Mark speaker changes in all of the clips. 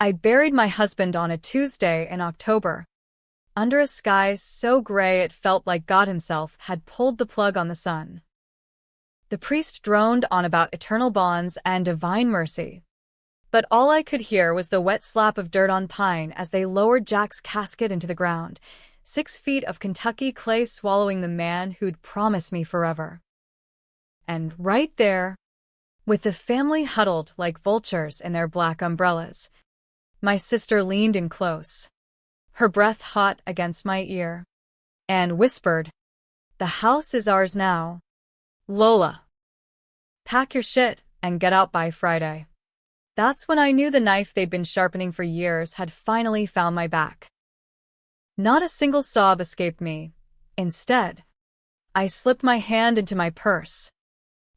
Speaker 1: I buried my husband on a Tuesday in October, under a sky so gray it felt like God himself had pulled the plug on the sun. The priest droned on about eternal bonds and divine mercy, but all I could hear was the wet slap of dirt on pine as they lowered Jack's casket into the ground, 6 feet of Kentucky clay swallowing the man who'd promised me forever. And right there, with the family huddled like vultures in their black umbrellas, my sister leaned in close, her breath hot against my ear, and whispered, "The house is ours now. Lola, pack your shit and get out by Friday." That's when I knew the knife they'd been sharpening for years had finally found my back. Not a single sob escaped me. Instead, I slipped my hand into my purse,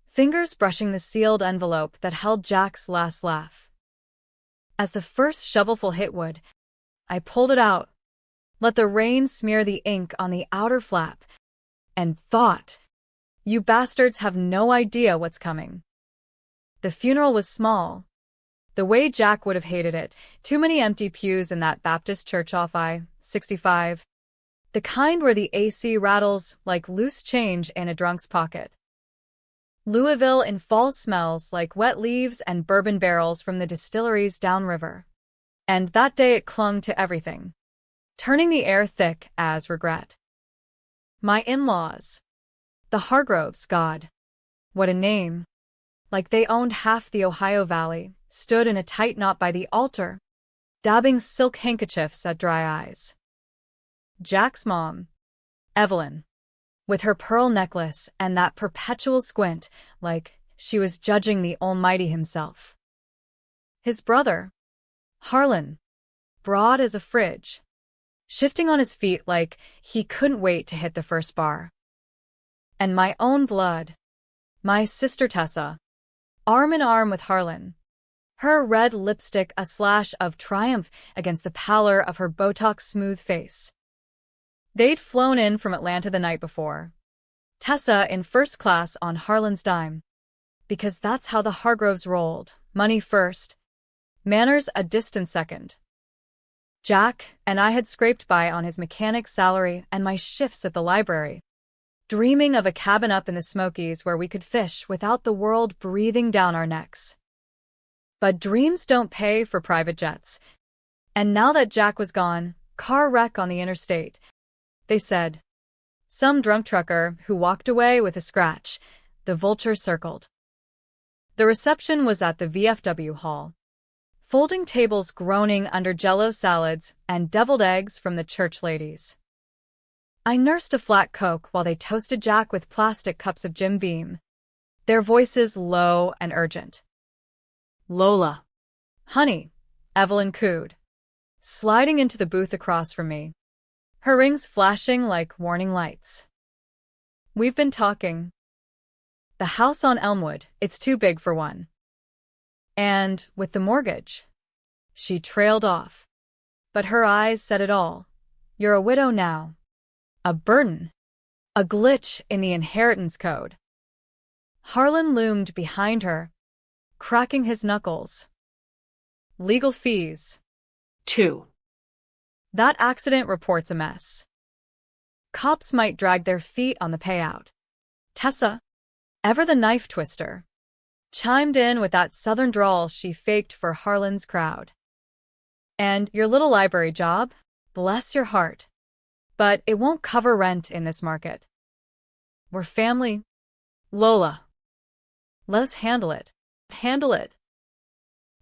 Speaker 1: fingers brushing the sealed envelope that held Jack's last laugh. As the first shovelful hit wood, I pulled it out, let the rain smear the ink on the outer flap, and thought, "You bastards have no idea what's coming." The funeral was small, the way Jack would have hated it, too many empty pews in that Baptist church off I-65, the kind where the AC rattles like loose change in a drunk's pocket. Louisville in fall smells like wet leaves and bourbon barrels from the distilleries downriver. And that day it clung to everything, turning the air thick as regret. My in-laws. The Hargroves, God. What a name. Like they owned half the Ohio Valley, stood in a tight knot by the altar, dabbing silk handkerchiefs at dry eyes. Jack's mom, Evelyn, with her pearl necklace and that perpetual squint, like she was judging the Almighty himself. His brother, Harlan, broad as a fridge, shifting on his feet like he couldn't wait to hit the first bar. And my own blood, my sister Tessa, arm in arm with Harlan, her red lipstick a slash of triumph against the pallor of her Botox-smooth face. They'd flown in from Atlanta the night before, Tessa in first class on Harlan's dime, because that's how the Hargroves rolled, money first, manners a distant second. Jack and I had scraped by on his mechanic's salary and my shifts at the library, dreaming of a cabin up in the Smokies where we could fish without the world breathing down our necks. But dreams don't pay for private jets. And now that Jack was gone, car wreck on the interstate, they said. Some drunk trucker who walked away with a scratch, the vulture circled. The reception was at the VFW hall. Folding tables groaning under Jell-O salads and deviled eggs from the church ladies. I nursed a flat Coke while they toasted Jack with plastic cups of Jim Beam, their voices low and urgent. "Lola." "Honey," Evelyn cooed, sliding into the booth across from me, her rings flashing like warning lights. "We've been talking. The house on Elmwood, it's too big for one. And with the mortgage." She trailed off, but her eyes said it all. "You're a widow now. A burden. A glitch in the inheritance code." Harlan loomed behind her, cracking his knuckles. "Legal fees.
Speaker 2: 2.
Speaker 1: That accident report's a mess. Cops might drag their feet on the payout." Tessa, ever the knife twister, chimed in with that southern drawl she faked for Harlan's crowd. "And your little library job? Bless your heart. But it won't cover rent in this market. We're family. Lola. Let us handle it. Handle it."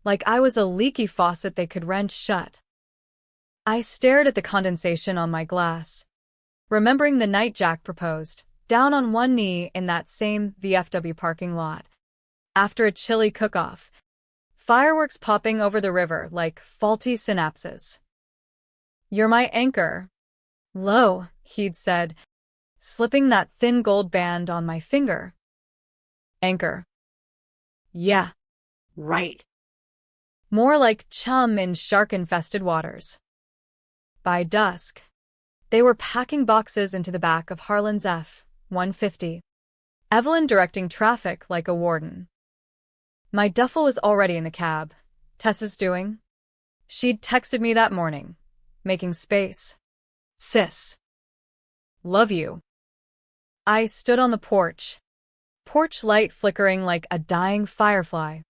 Speaker 1: Like I was a leaky faucet they could wrench shut. I stared at the condensation on my glass, remembering the night Jack proposed, down on one knee in that same VFW parking lot, after a chilly cook-off, fireworks popping over the river like faulty synapses. "You're my anchor, Lo," he'd said, slipping that thin gold band on my finger. Anchor. Yeah.
Speaker 2: Right.
Speaker 1: More like chum in shark-infested waters. By dusk, they were packing boxes into the back of Harlan's F-150, Evelyn directing traffic like a warden. My duffel was already in the cab. "Tessa's doing?" She'd texted me that morning, making space. Sis. Love you. I stood on the porch light flickering like a dying firefly,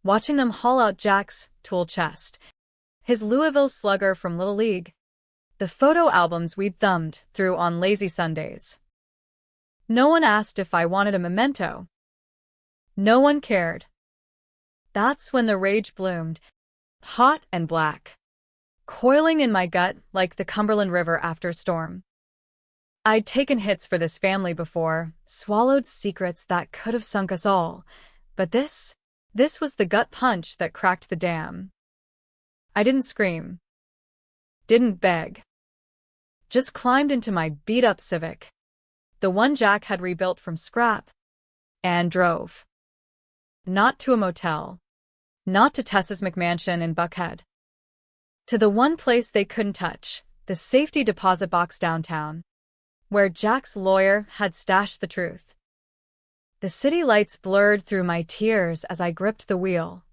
Speaker 1: watching them haul out Jack's tool chest, his Louisville Slugger from Little League, the photo albums we'd thumbed through on lazy Sundays. No one asked if I wanted a memento. No one cared. That's when the rage bloomed, hot and black, coiling in my gut like the Cumberland River after a storm. I'd taken hits for this family before, swallowed secrets that could have sunk us all, but this was the gut punch that cracked the dam. I didn't scream. Didn't beg. Just climbed into my beat-up Civic, the one Jack had rebuilt from scrap, and drove. Not to a motel. Not to Tessa's McMansion in Buckhead. To the one place they couldn't touch, the safety deposit box downtown, where Jack's lawyer had stashed the truth. The city lights blurred through my tears as I gripped the wheel.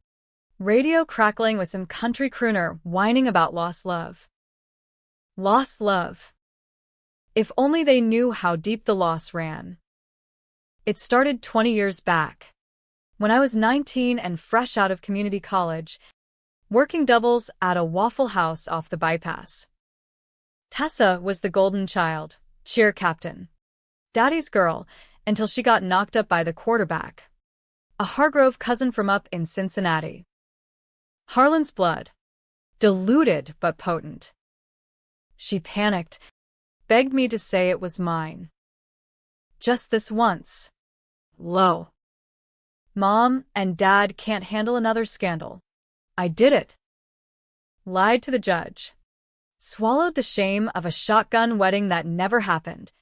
Speaker 1: Radio crackling with some country crooner whining about lost love. Lost love. If only they knew how deep the loss ran. It started 20 years back, when I was 19 and fresh out of community college, working doubles at a Waffle House off the bypass. Tessa was the golden child, cheer captain, daddy's girl, until she got knocked up by the quarterback, a Hargrove cousin from up in Cincinnati. Harlan's blood. Diluted but potent. She panicked, begged me to say it was mine. Just this once. Low. Mom and Dad can't handle another scandal. I did it. Lied to the judge. Swallowed the shame of a shotgun wedding that never happened.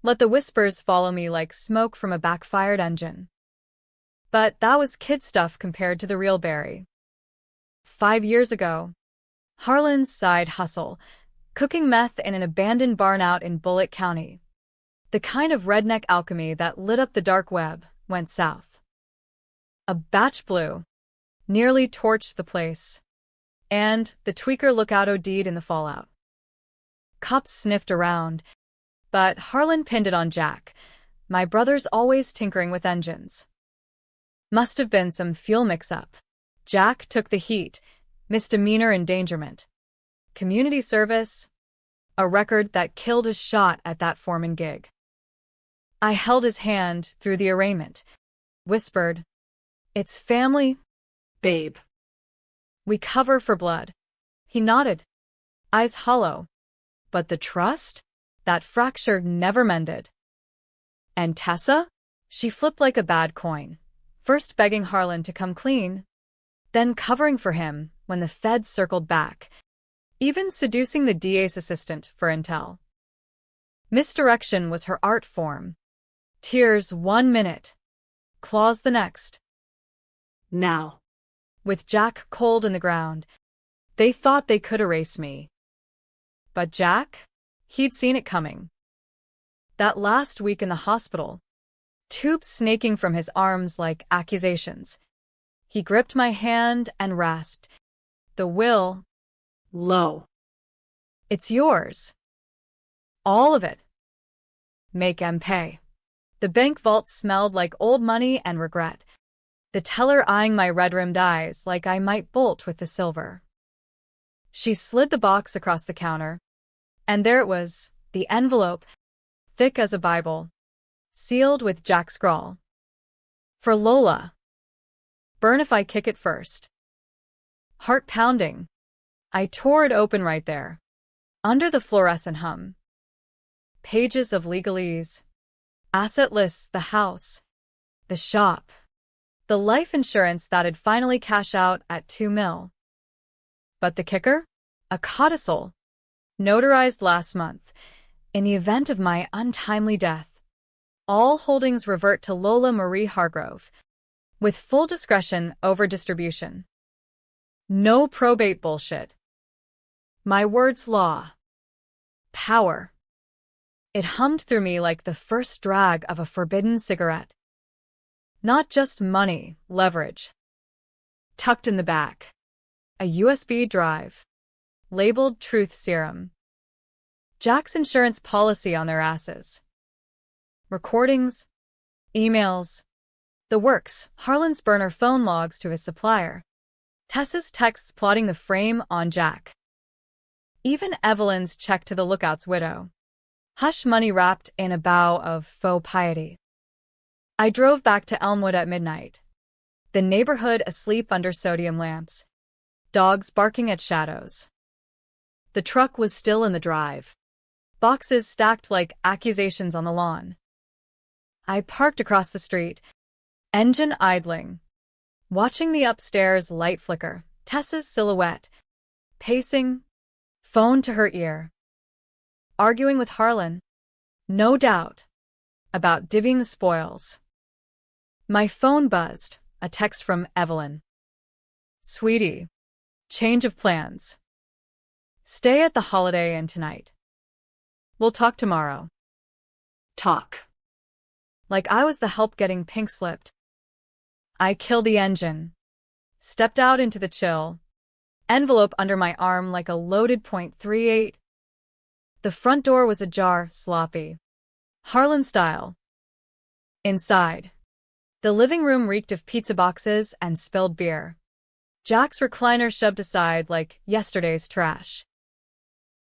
Speaker 1: Let the whispers follow me like smoke from a backfired engine. But that was kid stuff compared to the real Barry. 5 years ago, Harlan's side hustle, cooking meth in an abandoned barn out in Bullitt County. The kind of redneck alchemy that lit up the dark web, went south. A batch blew, nearly torched the place, and the tweaker lookout OD'd in the fallout. Cops sniffed around, but Harlan pinned it on Jack. My brother's always tinkering with engines. Must have been some fuel mix-up. Jack took the heat, misdemeanor endangerment. Community service, a record that killed his shot at that foreman gig. I held his hand through the arraignment, whispered, "It's family,
Speaker 2: Babe.
Speaker 1: we cover for blood." He nodded, eyes hollow. But the trust? That fracture never mended. And Tessa? She flipped like a bad coin, first begging Harlan to come clean, then covering for him when the feds circled back, even seducing the DA's assistant for intel. Misdirection was her art form. Tears 1 minute, claws the next.
Speaker 2: Now.
Speaker 1: With Jack cold in the ground, they thought they could erase me. But Jack? He'd seen it coming. That last week in the hospital, tubes snaking from his arms like accusations. He gripped my hand and rasped, "The will,
Speaker 2: Low.
Speaker 1: it's yours. All of it. Make em pay." The bank vault smelled like old money and regret, the teller eyeing my red-rimmed eyes like I might bolt with the silver. She slid the box across the counter, and there it was, the envelope, thick as a Bible, sealed with Jack's scrawl. For Lola. Burn if I kick it first. Heart pounding. I tore it open right there, under the fluorescent hum. Pages of legalese. Asset lists, the house, the shop, the life insurance that'd finally cash out at $2 million. But the kicker? A codicil, notarized last month, in the event of my untimely death. All holdings revert to Lola Marie Hargrove, with full discretion over distribution. No probate bullshit. My word's law. Power. It hummed through me like the first drag of a forbidden cigarette. Not just money, leverage. Tucked in the back. A USB drive. Labeled Truth Serum. Jack's insurance policy on their asses. Recordings. Emails. The works. Harlan's burner phone logs to his supplier. Tessa's texts plotting the frame on Jack. Even Evelyn's check to the lookout's widow. Hush money wrapped in a bow of faux piety. I drove back to Elmwood at midnight. The neighborhood asleep under sodium lamps. Dogs barking at shadows. The truck was still in the drive. Boxes stacked like accusations on the lawn. I parked across the street, engine idling, watching the upstairs light flicker, Tessa's silhouette, pacing, phone to her ear. Arguing with Harlan, no doubt, about divvying the spoils. My phone buzzed, a text from Evelyn. Sweetie, change of plans. Stay at the Holiday Inn tonight. We'll talk tomorrow.
Speaker 2: Talk.
Speaker 1: Like I was the help getting pink-slipped. I killed the engine. Stepped out into the chill. Envelope under my arm like a loaded .38. The front door was ajar, sloppy. Harlan style. Inside. The living room reeked of pizza boxes and spilled beer. Jack's recliner shoved aside like yesterday's trash.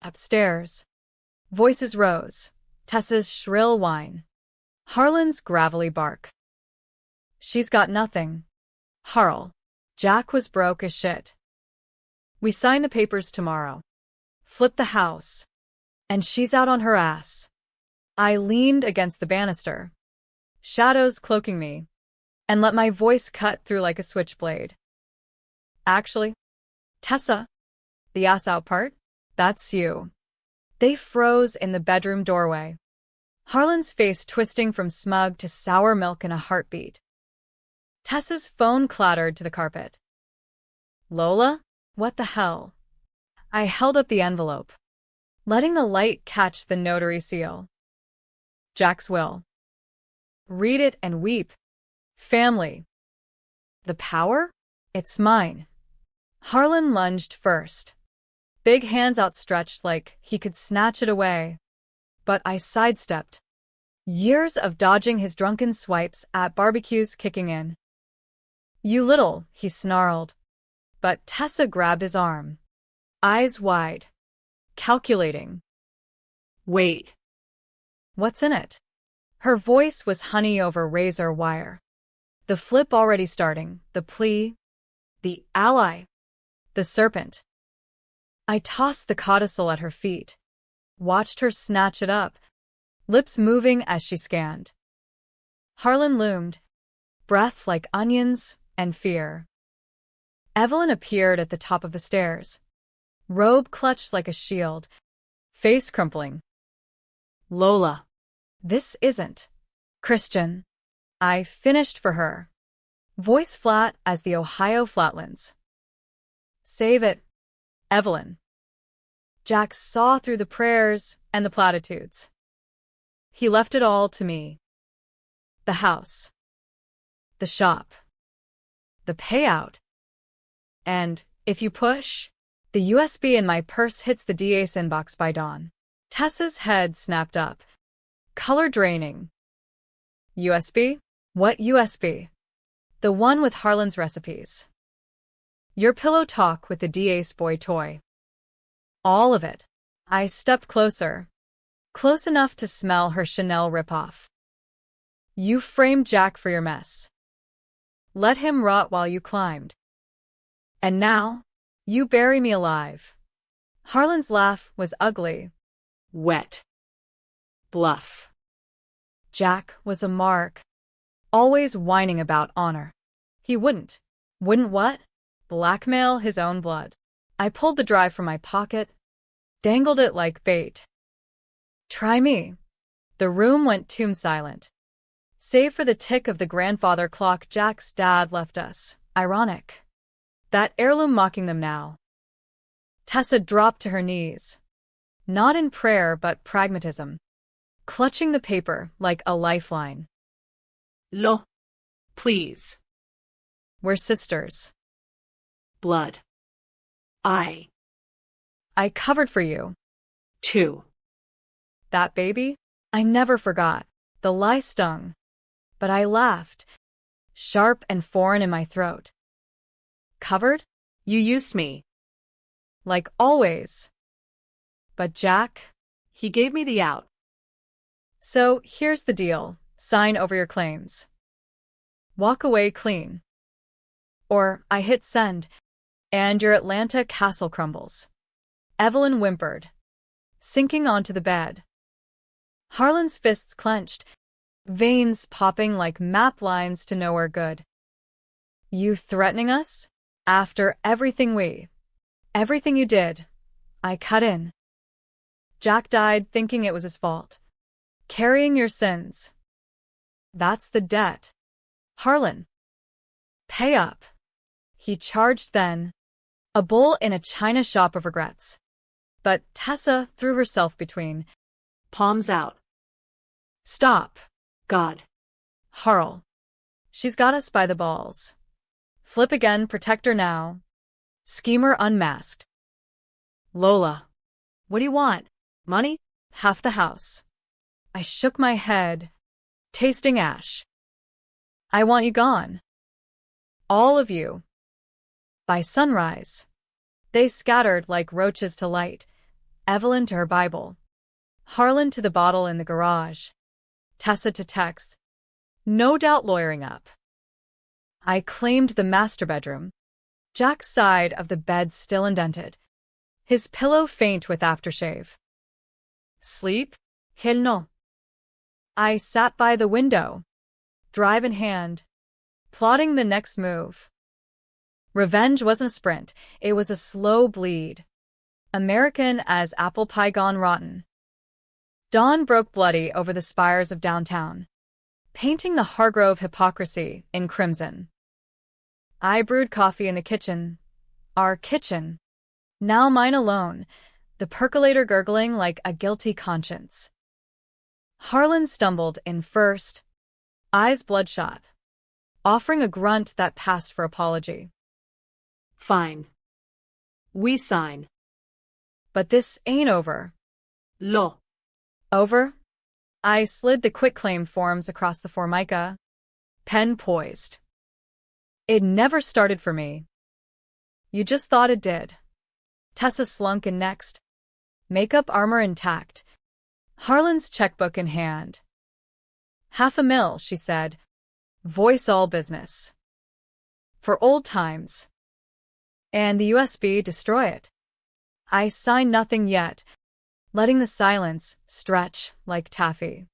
Speaker 1: Upstairs. Voices rose. Tessa's shrill whine. Harlan's gravelly bark. She's got nothing. Harl. Jack was broke as shit. We sign the papers tomorrow. Flip the house. And she's out on her ass. I leaned against the banister. Shadows cloaking me. And let my voice cut through like a switchblade. Actually, Tessa, the ass out part, that's you. They froze in the bedroom doorway. Harlan's face twisting from smug to sour milk in a heartbeat. Tessa's phone clattered to the carpet. Lola? What the hell? I held up the envelope, letting the light catch the notary seal. Jack's will. Read it and weep. Family. The power? It's mine. Harlan lunged first. Big hands outstretched like he could snatch it away. But I sidestepped. Years of dodging his drunken swipes at barbecues kicking in. You little, he snarled. But Tessa grabbed his arm. Eyes wide. Calculating.
Speaker 2: Wait.
Speaker 1: What's in it? Her voice was honey over razor wire. The flip already starting, the plea, the ally, the serpent. I tossed the codicil at her feet, watched her snatch it up, lips moving as she scanned. Harlan loomed, breath like onions and fear. Evelyn appeared at the top of the stairs, robe clutched like a shield, face crumpling.
Speaker 2: Lola.
Speaker 1: This isn't Christian. I finished for her, voice flat as the Ohio flatlands. Save it, Evelyn. Jack saw through the prayers and the platitudes. He left it all to me. The house. The shop. The payout. And, if you push, the USB in my purse hits the DA's inbox by dawn. Tessa's head snapped up. Color draining. USB? What USB? The one with Harlan's recipes. Your pillow talk with the DA's boy toy. All of it. I stepped closer. Close enough to smell her Chanel ripoff. You framed Jack for your mess. Let him rot while you climbed. And now, you bury me alive. Harlan's laugh was ugly.
Speaker 2: Wet. Bluff.
Speaker 1: Jack was a mark. Always whining about honor. He wouldn't what? Blackmail his own blood. I pulled the drive from my pocket, dangled it like bait. Try me. The room went tomb silent. Save for the tick of the grandfather clock Jack's dad left us. Ironic. That heirloom mocking them now. Tessa dropped to her knees. Not in prayer but pragmatism. Clutching the paper like a lifeline.
Speaker 2: Lo. Please.
Speaker 1: We're sisters.
Speaker 2: Blood. I.
Speaker 1: I covered for you.
Speaker 2: 2.
Speaker 1: That baby? I never forgot. The lie stung. But I laughed, sharp and foreign in my throat. Covered?
Speaker 2: You used me.
Speaker 1: Like always. But Jack?
Speaker 2: He gave me the out.
Speaker 1: So here's the deal. Sign over your claims. Walk away clean. Or I hit send, and your Atlanta castle crumbles. Evelyn whimpered, sinking onto the bed. Harlan's fists clenched, veins popping like map lines to nowhere good. You threatening us? After everything you did. I cut in. Jack died thinking it was his fault. Carrying your sins. That's the debt. Harlan. Pay up. He charged then, a bull in a china shop of regrets. But Tessa threw herself between.
Speaker 2: Palms out.
Speaker 1: Stop.
Speaker 2: God.
Speaker 1: Harl. She's got us by the balls. Flip again, protect her now. Schemer unmasked.
Speaker 2: Lola. What do you want? Money?
Speaker 1: Half the house. I shook my head, tasting ash. I want you gone. All of you. By sunrise. They scattered like roaches to light. Evelyn to her Bible. Harlan to the bottle in the garage. Tessa to text. No doubt lawyering up. I claimed the master bedroom. Jack's side of the bed still indented. His pillow faint with aftershave. Sleep? Hell no. I sat by the window, drive in hand, plotting the next move. Revenge wasn't a sprint, it was a slow bleed. American as apple pie gone rotten. Dawn broke bloody over the spires of downtown, painting the Hargrove hypocrisy in crimson. I brewed coffee in the kitchen. Our kitchen. Now mine alone, the percolator gurgling like a guilty conscience. Harlan stumbled in first, eyes bloodshot, offering a grunt that passed for apology.
Speaker 2: Fine. We sign.
Speaker 1: But this ain't over.
Speaker 2: Lo.
Speaker 1: Over? I slid the quitclaim forms across the formica, pen poised. It never started for me. You just thought it did. Tessa slunk in next. Makeup armor intact. Harlan's checkbook in hand. $500,000, she said. Voice all business. For old times. And the USB destroy it. I signed nothing yet, letting the silence stretch like taffy.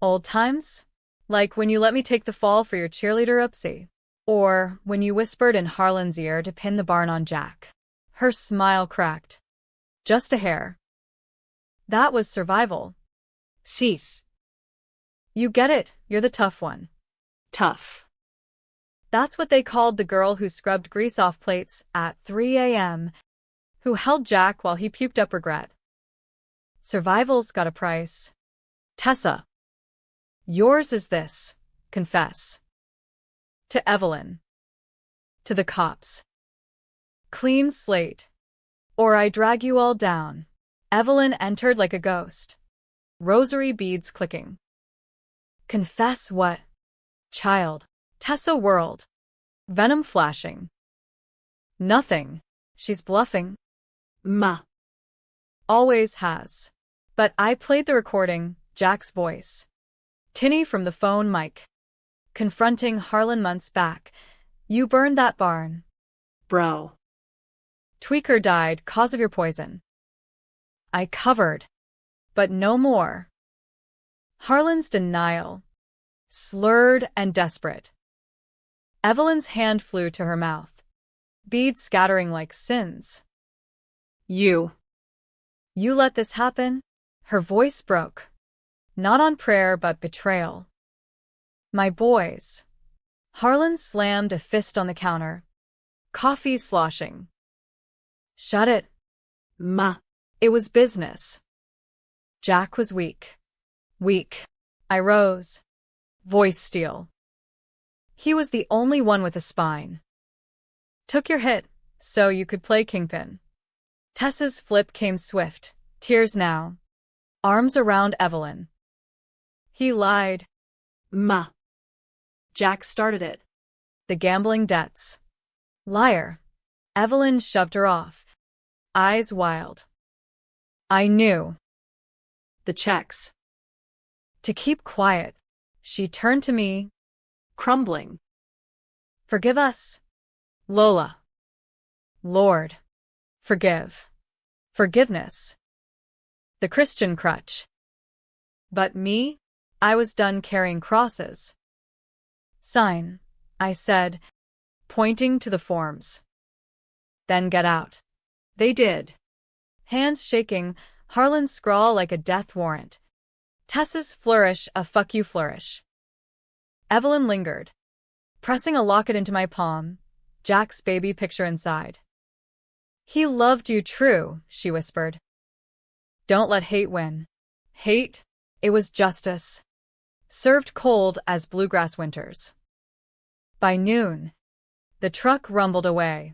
Speaker 1: Old times? Like when you let me take the fall for your cheerleader oopsie. Or when you whispered in Harlan's ear to pin the barn on Jack. Her smile cracked. Just a hair. That was survival.
Speaker 2: Cease.
Speaker 1: You get it, you're the tough one.
Speaker 2: Tough.
Speaker 1: That's what they called the girl who scrubbed grease off plates at 3 a.m., who held Jack while he puked up regret. Survival's got a price. Tessa. Yours is this, confess. To Evelyn. To the cops. Clean slate. Or I drag you all down. Evelyn entered like a ghost. Rosary beads clicking. Confess what? Child. Tessa whirled. Venom flashing. Nothing. She's bluffing.
Speaker 2: Ma.
Speaker 1: Always has. But I played the recording, Jack's voice. Tinny from the phone mic. Confronting Harlan months back. You burned that barn.
Speaker 2: Bro.
Speaker 1: Tweaker died cause of your poison. I covered. But no more. Harlan's denial. Slurred and desperate. Evelyn's hand flew to her mouth. Beads scattering like sins.
Speaker 2: You.
Speaker 1: You let this happen? Her voice broke. Not on prayer but betrayal. My boys. Harlan slammed a fist on the counter. Coffee sloshing. Shut it.
Speaker 2: Ma.
Speaker 1: It was business. Jack was weak. Weak. I rose. Voice steel. He was the only one with a spine. Took your hit, So you could play Kingpin. Tessa's flip came swift, tears now. Arms around Evelyn. He lied.
Speaker 2: Ma. Jack started it.
Speaker 1: The gambling debts. Liar. Evelyn shoved her off. Eyes wild. I knew.
Speaker 2: The checks.
Speaker 1: To keep quiet, she turned to me.
Speaker 2: Crumbling.
Speaker 1: Forgive us. Lola. Lord. Forgive. Forgiveness. The Christian crutch. But me? I was done carrying crosses. Sign, I said, pointing to the forms. Then get out.
Speaker 2: They did.
Speaker 1: Hands shaking, Harlan's scrawl like a death warrant. Tessa's flourish a fuck you flourish. Evelyn lingered, pressing a locket into my palm, Jack's baby picture inside. He loved you true, she whispered. Don't let hate win. Hate? It was justice. Served cold as bluegrass winters. By noon, the truck rumbled away.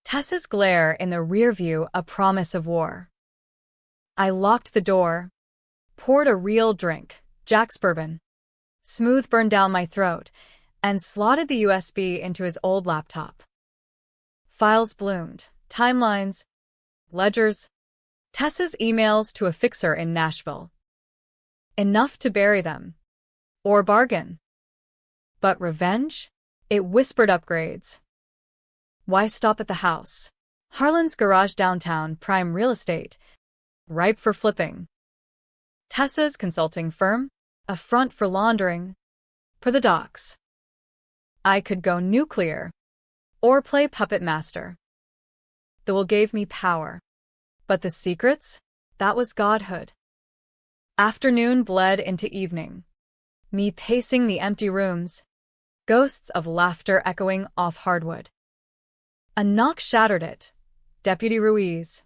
Speaker 1: Tessa's glare in the rear view a promise of war. I locked the door, poured a real drink, Jack's bourbon, smooth burned down my throat, and slotted the USB into his old laptop. Files bloomed, timelines, ledgers, Tessa's emails to a fixer in Nashville. Enough to bury them. Or bargain. But revenge? It whispered upgrades. Why stop at the house? Harlan's garage downtown, prime real estate. Ripe for flipping. Tessa's consulting firm? A front for laundering. For the docks. I could go nuclear. Or play puppet master. The will gave me power. But the secrets? That was godhood. Afternoon bled into evening. Me pacing the empty rooms. Ghosts of laughter echoing off hardwood. A knock shattered it. Deputy Ruiz.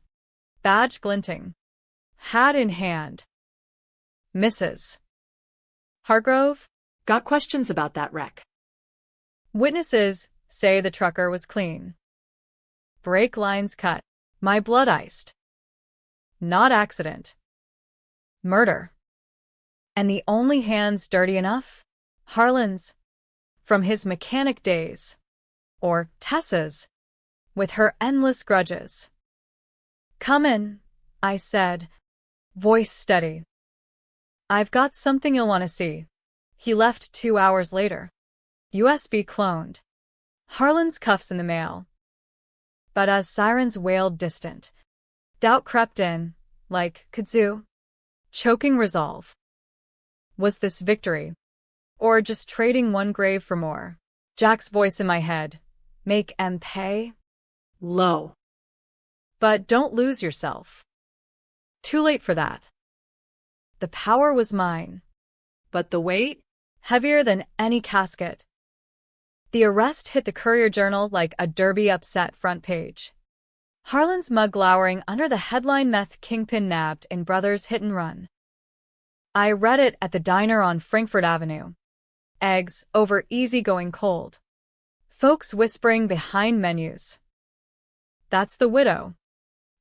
Speaker 1: Badge glinting. Hat in hand. Mrs. Hargrove?
Speaker 2: Got questions about that wreck.
Speaker 1: Witnesses say the trucker was clean. Brake lines cut. My blood iced. Not accident. Murder. And the only hands dirty enough? Harlan's. From his mechanic days. Or Tessa's. With her endless grudges. Come in, I said, voice steady. I've got something you'll want to see. He left 2 hours later. USB cloned. Harlan's cuffs in the mail. But as sirens wailed distant, doubt crept in, like kudzu. Choking resolve. Was this victory? Or just trading one grave for more? Jack's voice in my head. Make em pay?
Speaker 2: Low.
Speaker 1: But don't lose yourself. Too late for that. The power was mine.
Speaker 2: But the weight?
Speaker 1: Heavier than any casket. The arrest hit the Courier-Journal like a Derby upset front page. Harlan's mug glowering under the headline meth kingpin nabbed in Brothers Hit and Run. I read it at the diner on Frankfurt Avenue. Eggs over easygoing cold. Folks whispering behind menus. That's the widow.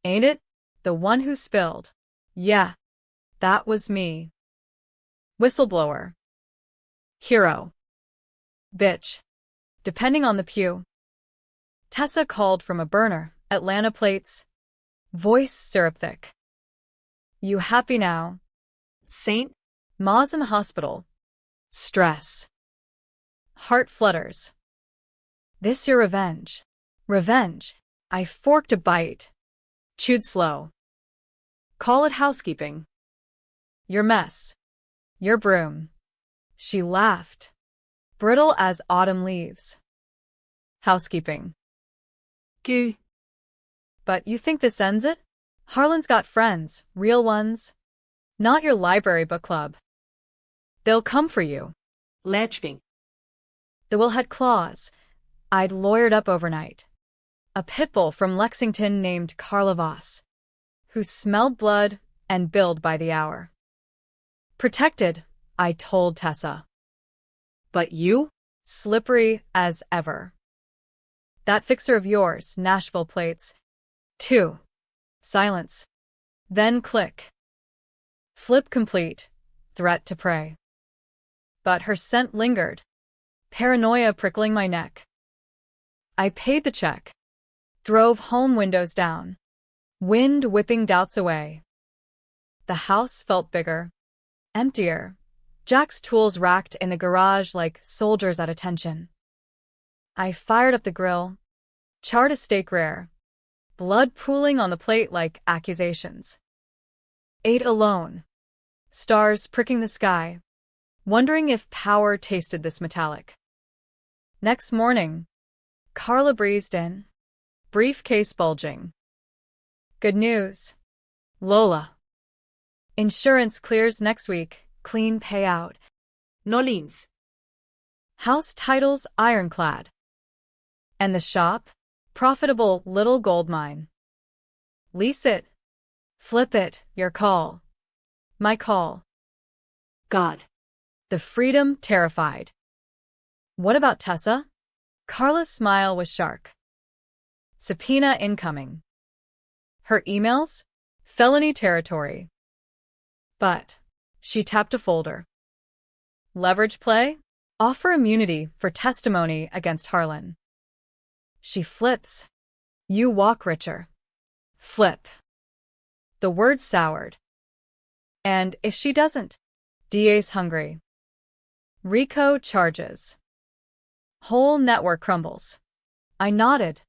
Speaker 1: Ain't it? The one who spilled. Yeah. That was me. Whistleblower. Hero. Bitch. Depending on the pew. Tessa called from a burner, Atlanta plates. Voice syrup thick. You happy now?
Speaker 2: Saint?
Speaker 1: Ma's in the hospital. Stress. Heart flutters. This your revenge. Revenge. I forked a bite. Chewed slow.
Speaker 2: Call it housekeeping.
Speaker 1: Your mess. Your broom. She laughed. Brittle as autumn leaves. Housekeeping.
Speaker 2: Goo.
Speaker 1: But you think this ends it? Harlan's got friends, real ones. Not your library book club. They'll come for you.
Speaker 2: Lechving.
Speaker 1: The will had claws. I'd lawyered up overnight. A pit bull from Lexington named Carla Voss, who smelled blood and billed by the hour. Protected, I told Tessa.
Speaker 2: But you?
Speaker 1: Slippery as ever. That fixer of yours, Nashville plates. 2. Silence. Then click. Flip complete. Threat to prey. But her scent lingered. Paranoia prickling my neck. I paid the check. Drove home, windows down. Wind whipping doubts away. The house felt bigger. Emptier. Jack's tools racked in the garage like soldiers at attention. I fired up the grill. Charred a steak rare. Blood pooling on the plate like accusations. Ate alone. Stars pricking the sky. Wondering if power tasted this metallic. Next morning, Carla breezed in. Briefcase bulging. Good news. Lola. Insurance clears next week. Clean payout.
Speaker 2: No liens.
Speaker 1: House titles ironclad. And the shop? Profitable little gold mine. Lease it. Flip it. Your call. My call.
Speaker 2: God.
Speaker 1: The freedom terrified. What about Tessa? Carla's smile was sharp. Subpoena incoming. Her emails? Felony territory. But she tapped a folder. Leverage play? Offer immunity for testimony against Harlan. She flips. You walk richer. Flip. The word soured. And if she doesn't? DA's hungry. RICO charges. Whole network crumbles. I nodded.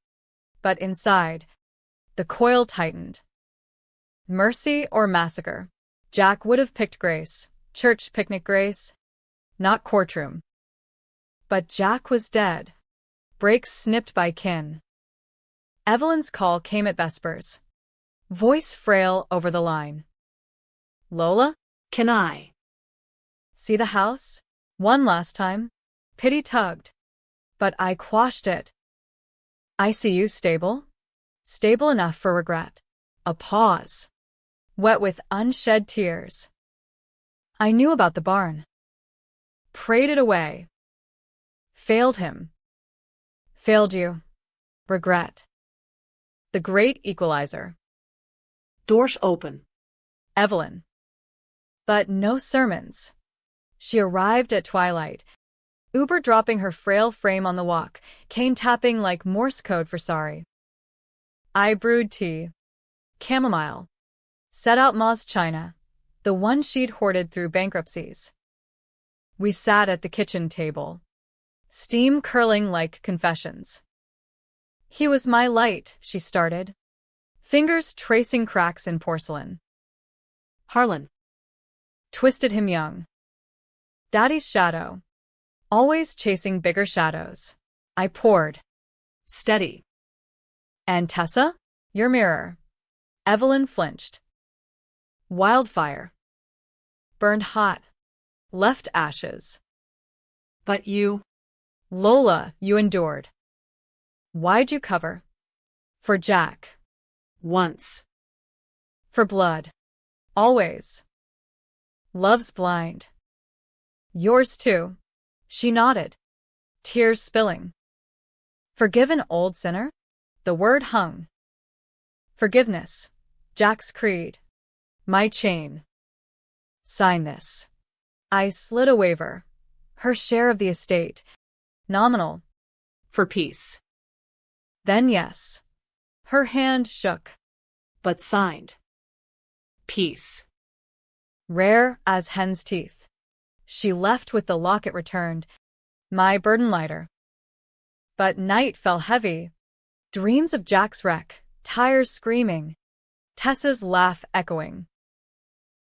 Speaker 1: But inside, the coil tightened. Mercy or massacre? Jack would have picked Grace. Church picnic Grace. Not courtroom. But Jack was dead. Brakes snipped by kin. Evelyn's call came at vespers. Voice frail over the line. Lola?
Speaker 2: Can I
Speaker 1: See the house? One last time. Pity tugged. But I quashed it. ICU stable? Stable enough for regret. A pause. Wet with unshed tears. I knew about the barn. Prayed it away. Failed him. Failed you. Regret. The great equalizer.
Speaker 2: Doors open.
Speaker 1: Evelyn. But no sermons. She arrived at twilight. Uber dropping her frail frame on the walk, cane tapping like Morse code for sorry. I brewed tea. Chamomile. Set out Ma's china, the one she'd hoarded through bankruptcies. We sat at the kitchen table. Steam curling like confessions. He was my light, she started. Fingers tracing cracks in porcelain.
Speaker 2: Harlan.
Speaker 1: Twisted him young. Daddy's shadow. Always chasing bigger shadows. I poured.
Speaker 2: Steady.
Speaker 1: And Tessa? Your mirror. Evelyn flinched. Wildfire. Burned hot. Left ashes.
Speaker 2: But you.
Speaker 1: Lola, you endured. Why'd you cover? For Jack.
Speaker 2: Once.
Speaker 1: For blood. Always. Love's blind. Yours too. She nodded. Tears spilling. Forgive an old sinner? The word hung. Forgiveness. Jack's creed. My chain. Sign this. I slid a waiver. Her share of the estate. Nominal.
Speaker 2: For peace.
Speaker 1: Then yes. Her hand shook.
Speaker 2: But signed. Peace.
Speaker 1: Rare as hen's teeth. She left with the locket returned. My burden lighter. But night fell heavy. Dreams of Jack's wreck. Tires screaming. Tessa's laugh echoing.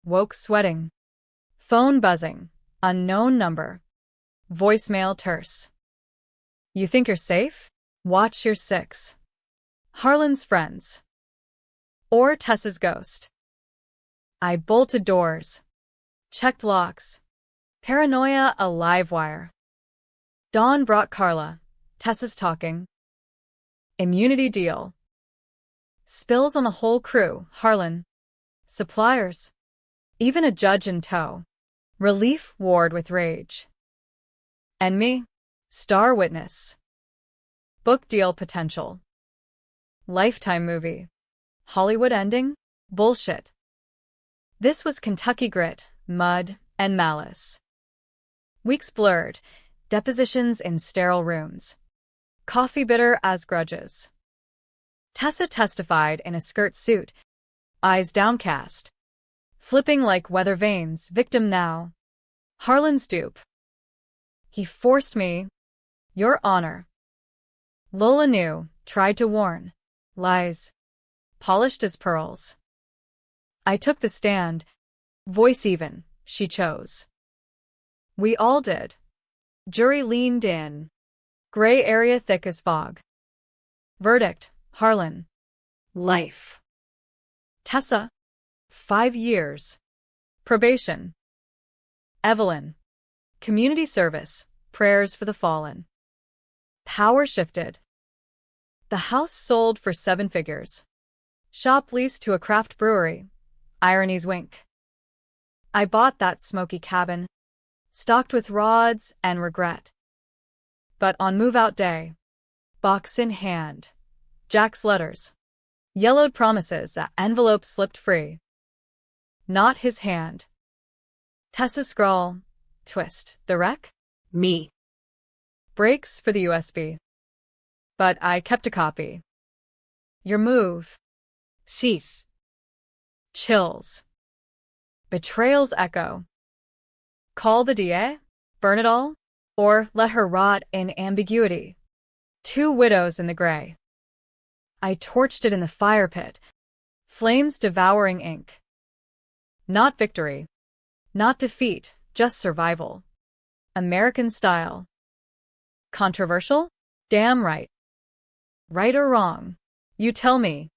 Speaker 1: Woke sweating. Phone buzzing. Unknown number. Voicemail terse. You think you're safe? Watch your 6. Harlan's friends. Or Tessa's ghost. I bolted doors. Checked locks. Paranoia a live wire. Dawn brought Carla. Tessa's talking. Immunity deal. Spills on the whole crew, Harlan. Suppliers. Even a judge in tow. Relief warred with rage. And me? Star witness. Book deal potential. Lifetime movie. Hollywood ending? Bullshit. This was Kentucky grit, mud, and malice. Weeks blurred, depositions in sterile rooms. Coffee bitter as grudges. Tessa testified in a skirt suit, eyes downcast. Flipping like weather vanes, victim now. Harlan's dupe. He forced me. Your Honor. Lola knew, tried to warn. Lies. Polished as pearls. I took the stand. Voice even, she chose. We all did. Jury leaned in. Gray area thick as fog. Verdict, Harlan.
Speaker 2: Life.
Speaker 1: Tessa. 5 years. Probation. Evelyn. Community service, prayers for the fallen. Power shifted. The house sold for 7 figures. Shop leased to a craft brewery. Irony's wink. I bought that smoky cabin, stocked with rods and regret. But on move-out day, box in hand, Jack's letters, yellowed promises, that envelope slipped free. Not his hand. Tessa's scrawl, twist, the wreck?
Speaker 2: Me.
Speaker 1: Breaks for the USB. But I kept a copy. Your move.
Speaker 2: Cease.
Speaker 1: Chills. Betrayal's echo. Call the DA? Burn it all? Or let her rot in ambiguity? 2 widows in the gray. I torched it in the fire pit. Flames devouring ink. Not victory. Not defeat, just survival. American style. Controversial? Damn right. Right or wrong? You tell me.